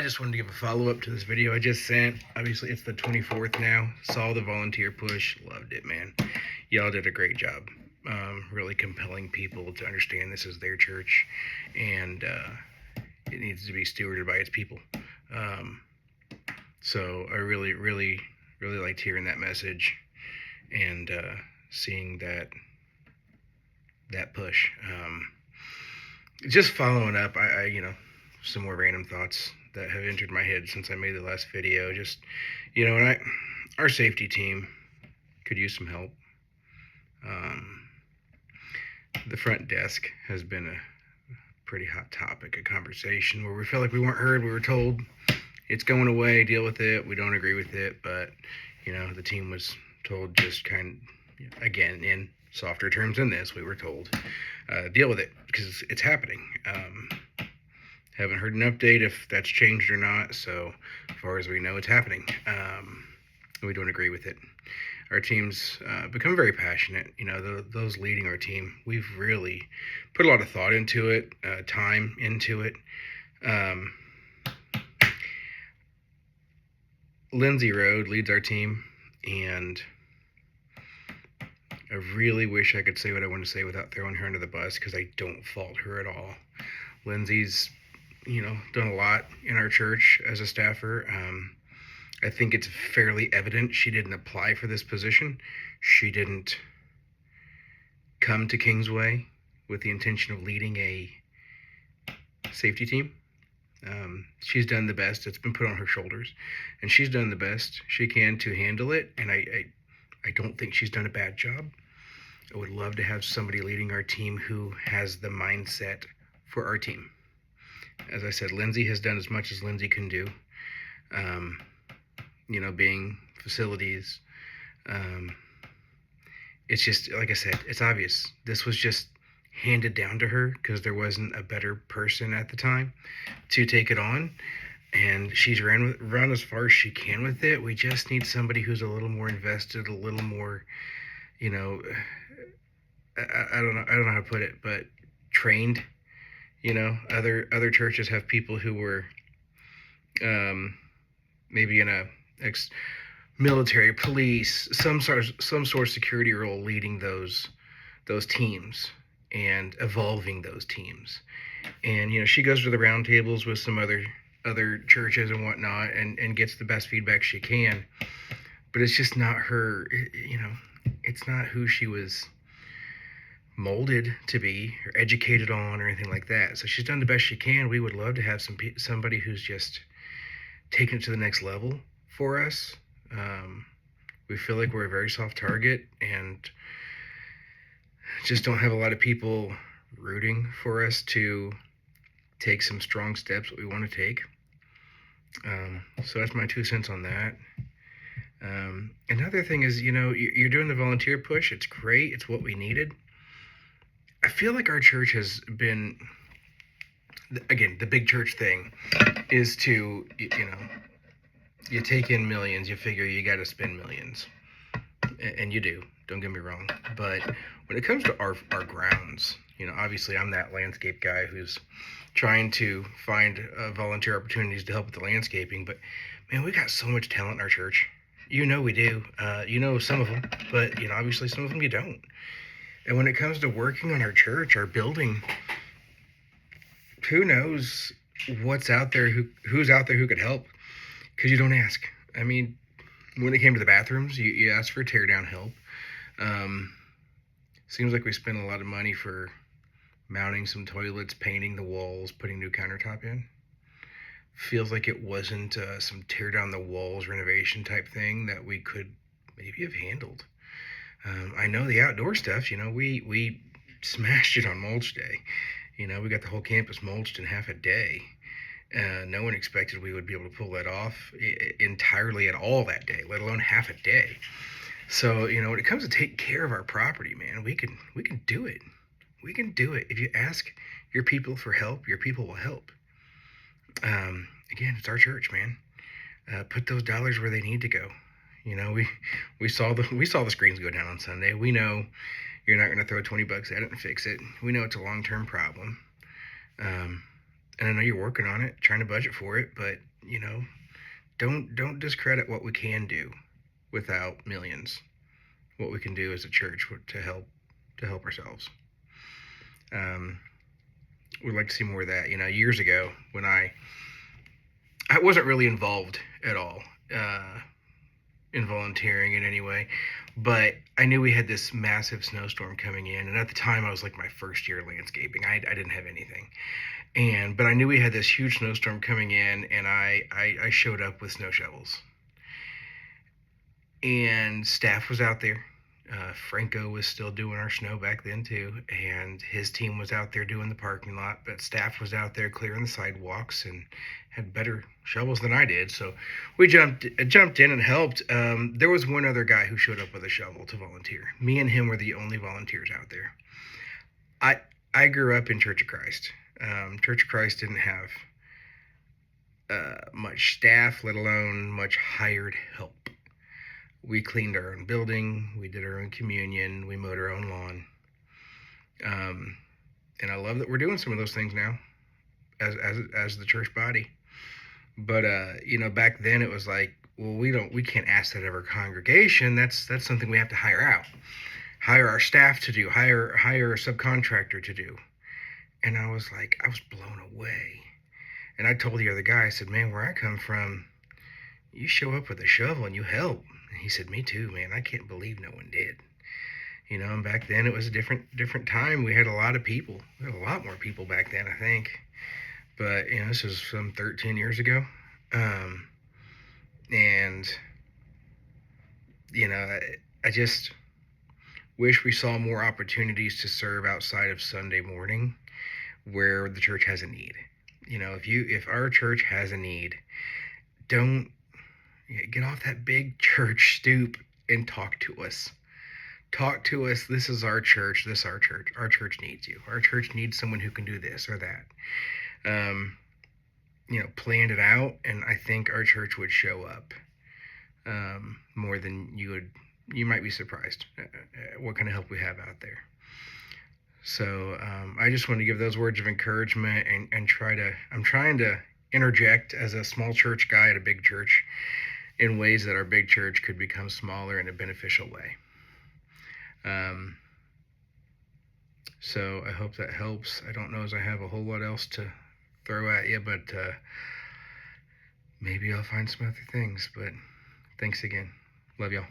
I just wanted to give a follow-up to this video I just sent. Obviously, it's the 24th now. Saw the volunteer push. Loved it, man. Y'all did a great job. Really compelling people to understand this is their church, and it needs to be stewarded by its people. So I really liked hearing that message and seeing that push. Just following up, I some more random thoughts that have entered my head since I made the last video. Just, and our safety team could use some help. The front desk has been a pretty hot topic of conversation where we felt like we weren't heard. We were told it's going away, deal with it. We don't agree with it, but the team was told just again, in softer terms than this, we were told deal with it because it's happening. Haven't heard an update if that's changed or not, so as far as we know, it's happening. We don't agree with it. Our team's become very passionate. Those leading our team, we've really put a lot of thought into it, time into it. Lindsay Rode leads our team, and I really wish I could say what I want to say without throwing her under the bus, because I don't fault her at all. Lindsay's done a lot in our church as a staffer. I think it's fairly evident she didn't apply for this position. She didn't come to Kingsway with the intention of leading a safety team. She's done the best. It's been put on her shoulders, and she's done the best she can to handle it, and I don't think she's done a bad job. I would love to have somebody leading our team who has the mindset for our team. As I said, Lindsay has done as much as Lindsay can do. Being facilities. It's just, like I said, it's obvious. This was just handed down to her because there wasn't a better person at the time to take it on. And she's run as far as she can with it. We just need somebody who's a little more invested, a little more, I don't know how to put it, but trained. Other churches have people who were maybe in a ex-military, police, some sort of security role, leading those teams and evolving those teams. And she goes to the roundtables with some other churches and whatnot, and gets the best feedback she can. But it's just not her. It's not who she was molded to be or educated on or anything like that. So she's done the best she can. We would love to have somebody who's just taken it to the next level for us. We feel like we're a very soft target and just don't have a lot of people rooting for us to take some strong steps that we want to take. So that's my 2 cents on that. Another thing is, you're doing the volunteer push. It's great. It's what we needed. I feel like our church has been, again, the big church thing is to, you take in millions, you figure you got to spend millions. And you do, don't get me wrong. But when it comes to our grounds, obviously I'm that landscape guy who's trying to find volunteer opportunities to help with the landscaping. But, man, we got so much talent in our church. We do. Some of them, but, obviously some of them you don't. And when it comes to working on our church, our building, who knows what's out there, who's out there who could help? Because you don't ask. I mean, when it came to the bathrooms, you asked for tear down help. Seems like we spent a lot of money for mounting some toilets, painting the walls, putting new countertop in. Feels like it wasn't some tear down the walls renovation type thing that we could maybe have handled. I know the outdoor stuff, we smashed it on mulch day. We got the whole campus mulched in half a day. No one expected we would be able to pull that off entirely at all that day, let alone half a day. So, when it comes to taking care of our property, man, we can do it. We can do it. If you ask your people for help, your people will help. Again, it's our church, man. Put those dollars where they need to go. We saw the screens go down on Sunday. We know you're not going to throw $20 at it and fix it. We know it's a long-term problem. And I know you're working on it, trying to budget for it, but don't discredit what we can do without millions. What we can do as a church to help ourselves. Um, we'd like to see more of that. Years ago when I wasn't really involved at all in volunteering in any way, but I knew we had this massive snowstorm coming in, and at the time I was like my first year landscaping. I didn't have anything, but I knew we had this huge snowstorm coming in, and I showed up with snow shovels, and staff was out there. Franco was still doing our snow back then too, and his team was out there doing the parking lot, but staff was out there clearing the sidewalks and had better shovels than I did. So we jumped in and helped. There was one other guy who showed up with a shovel to volunteer. Me and him were the only volunteers out there. I grew up in Church of Christ. Church of Christ didn't have much staff, let alone much hired help. We cleaned our own building, we did our own communion, we mowed our own lawn. And I love that we're doing some of those things now as the church body. But back then it was like, well, we can't ask that of our congregation. That's something we have to hire out. Hire our staff to do, hire a subcontractor to do. And I was blown away. And I told the other guy, I said, man, where I come from, you show up with a shovel and you help. And he said, me too, man. I can't believe no one did. And back then it was a different time. We had a lot of people. We had a lot more people back then, I think. But, this was some 13 years ago. And, I just wish we saw more opportunities to serve outside of Sunday morning where the church has a need. If our church has a need, don't get off that big church stoop and talk to us. Talk to us. This is our church. This is our church. Our church needs you. Our church needs someone who can do this or that. Planned it out, and I think our church would show up more than you would. You might be surprised at what kind of help we have out there. So I just want to give those words of encouragement and I'm trying to interject as a small church guy at a big church in ways that our big church could become smaller in a beneficial way. So I hope that helps. I don't know as I have a whole lot else to throw at you, but maybe I'll find some other things. But thanks again. Love y'all.